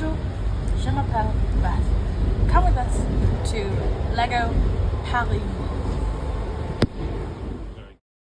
Bonjour, je m'appelle Beth. Come with us to Lego Paris.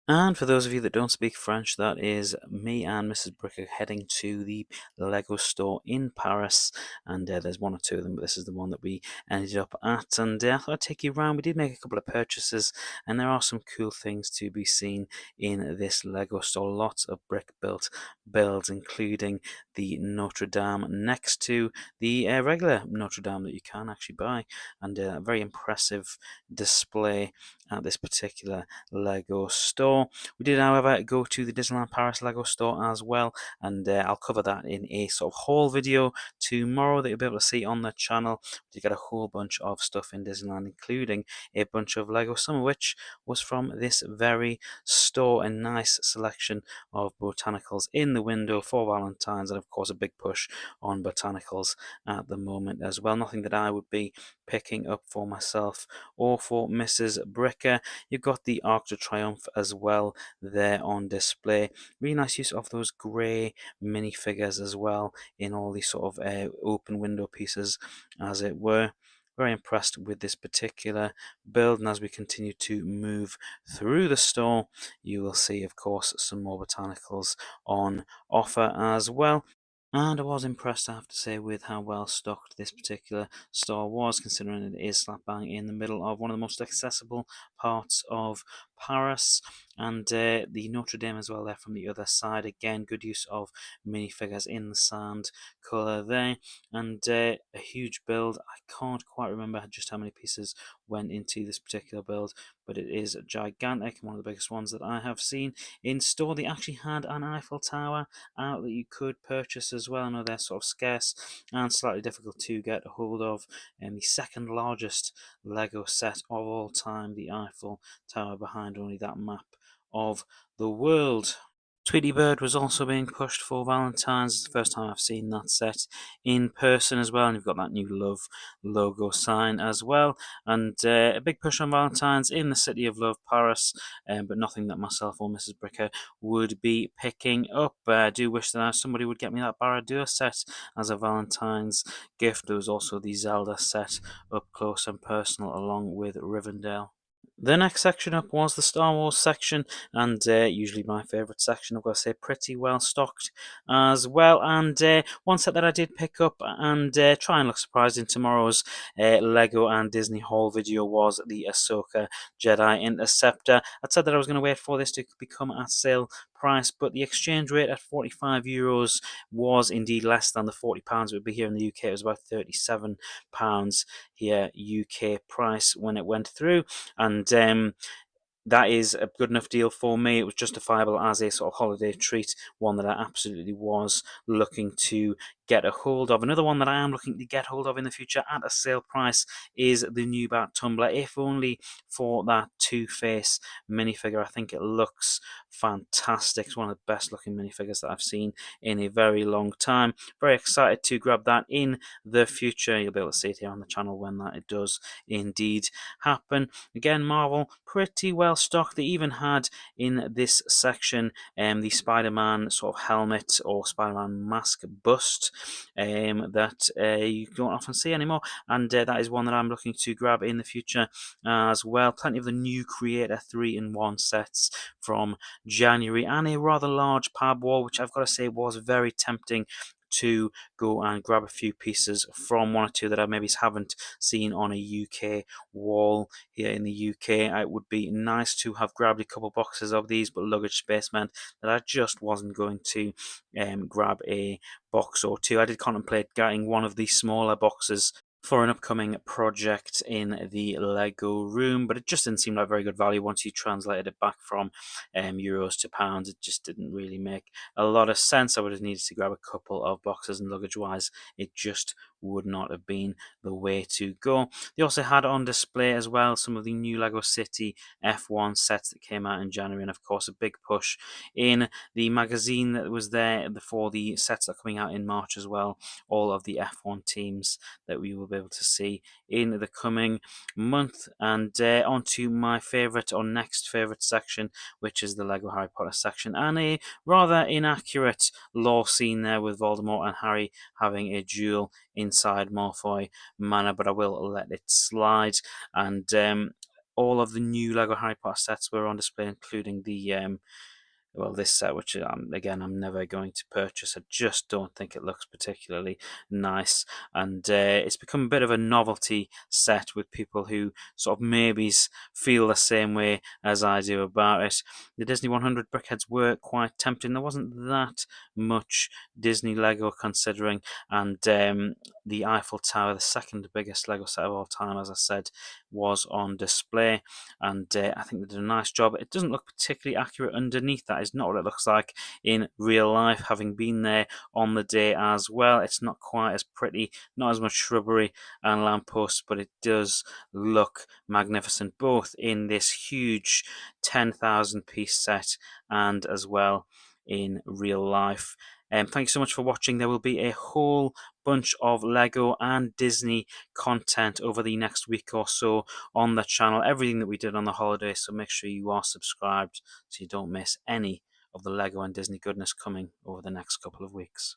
And for those of you that don't speak French, that is me and Mrs. Bricker heading to the Lego store in Paris. And there's one or two of them, but this is the one that we ended up at. And I thought I'd take you around. We did make a couple of purchases, and there are some cool things to be seen in this Lego store. Lots of brick built builds, including the Notre Dame next to the regular Notre Dame that you can actually buy. And a very impressive display at this particular Lego store. We did, however, go to the Disneyland Paris Lego store as well, and I'll cover that in a sort of haul video tomorrow that you'll be able to see on the channel. You get a whole bunch of stuff in Disneyland, including a bunch of Lego, some of which was from this very store. A nice selection of botanicals in the window for Valentine's, and of course a big push on botanicals at the moment as well. Nothing that I would be picking up for myself or for Mrs. Bricker. You've got the Arc de Triomphe as well there on display. Really nice use of those grey minifigures as well in all these sort of open window pieces, as it were. Very impressed with this particular build, and as we continue to move through the store, you will see, of course, some more botanicals on offer as well. And I was impressed, I have to say, with how well stocked this particular store was, considering it is slap bang in the middle of one of the most accessible parts of Paris. And the Notre Dame as well there from the other side. Again, good use of minifigures in the sand colour there. And a huge build. I can't quite remember just how many pieces went into this particular build, but it is gigantic, one of the biggest ones that I have seen in store. They actually had an Eiffel Tower out that you could purchase as well. I know they're sort of scarce and slightly difficult to get a hold of. And the second largest Lego set of all time, the Eiffel Tower, behind only that map of the world. Tweety Bird was also being pushed for Valentine's. It's the first time I've seen that set in person as well. And you've got that new Love logo sign as well. And a big push on Valentine's in the City of Love, Paris, but nothing that myself or Mrs. Bricker would be picking up. I do wish that somebody would get me that Barradur set as a Valentine's gift. There was also the Zelda set up close and personal along with Rivendell. The next section up was the Star Wars section, and usually my favourite section, I've got to say, pretty well stocked as well. And one set that I did pick up and try and look surprised in tomorrow's Lego and Disney haul video was the Ahsoka Jedi Interceptor. I'd said that I was going to wait for this to become at sale price, but the exchange rate at €45 was indeed less than the £40 it would be here in the UK. It was about £37 here UK price when it went through, and that is a good enough deal for me. It was justifiable as a sort of holiday treat, one that I absolutely was looking to get a hold of. Another one that I am looking to get hold of in the future at a sale price is the new Bat Tumbler, if only for that Two-Face minifigure. I think it looks fantastic. It's one of the best looking minifigures that I've seen in a very long time. Very excited to grab that in the future. You'll be able to see it here on the channel when that it does indeed happen. Again, Marvel pretty well stocked. They even had in this section the Spider-Man sort of helmet or Spider-Man mask bust that you don't often see anymore, and that is one that I'm looking to grab in the future as well. Plenty of the new Creator 3-in-1 sets from January, and a rather large pab wall, which I've got to say was very tempting to go and grab a few pieces from. One or two that I maybe haven't seen on a UK wall here in the UK. It would be nice to have grabbed a couple boxes of these, but luggage space meant that I just wasn't going to grab a box or two. I did contemplate getting one of these smaller boxes for an upcoming project in the Lego room, but it just didn't seem like very good value once you translated it back from euros to pounds. It just didn't really make a lot of sense. I would have needed to grab a couple of boxes, and luggage wise it just would not have been the way to go. They also had on display as well some of the new Lego City F1 sets that came out in January, and of course a big push in the magazine that was there for the sets that are coming out in March as well. All of the F1 teams that we will be be able to see in the coming month. And on to my favourite or next favourite section, which is the Lego Harry Potter section, and a rather inaccurate lore scene there with Voldemort and Harry having a duel inside Malfoy Manor, but I will let it slide. And all of the new Lego Harry Potter sets were on display, including the this set, which again I'm never going to purchase. I just don't think it looks particularly nice, and it's become a bit of a novelty set with people who sort of maybes feel the same way as I do about it. The Disney 100 brickheads were quite tempting. There wasn't that much Disney Lego considering, and the Eiffel Tower, the second biggest Lego set of all time, as I said, was on display, and I think they did a nice job. It doesn't look particularly accurate underneath. That is not what it looks like in real life, having been there on the day as well. It's not quite as pretty, not as much shrubbery and lampposts, but it does look magnificent, both in this huge 10,000 piece set and as well in real life. Thank you so much for watching. There will be a whole bunch of Lego and Disney content over the next week or so on the channel. Everything that we did on the holiday, so make sure you are subscribed so you don't miss any of the Lego and Disney goodness coming over the next couple of weeks.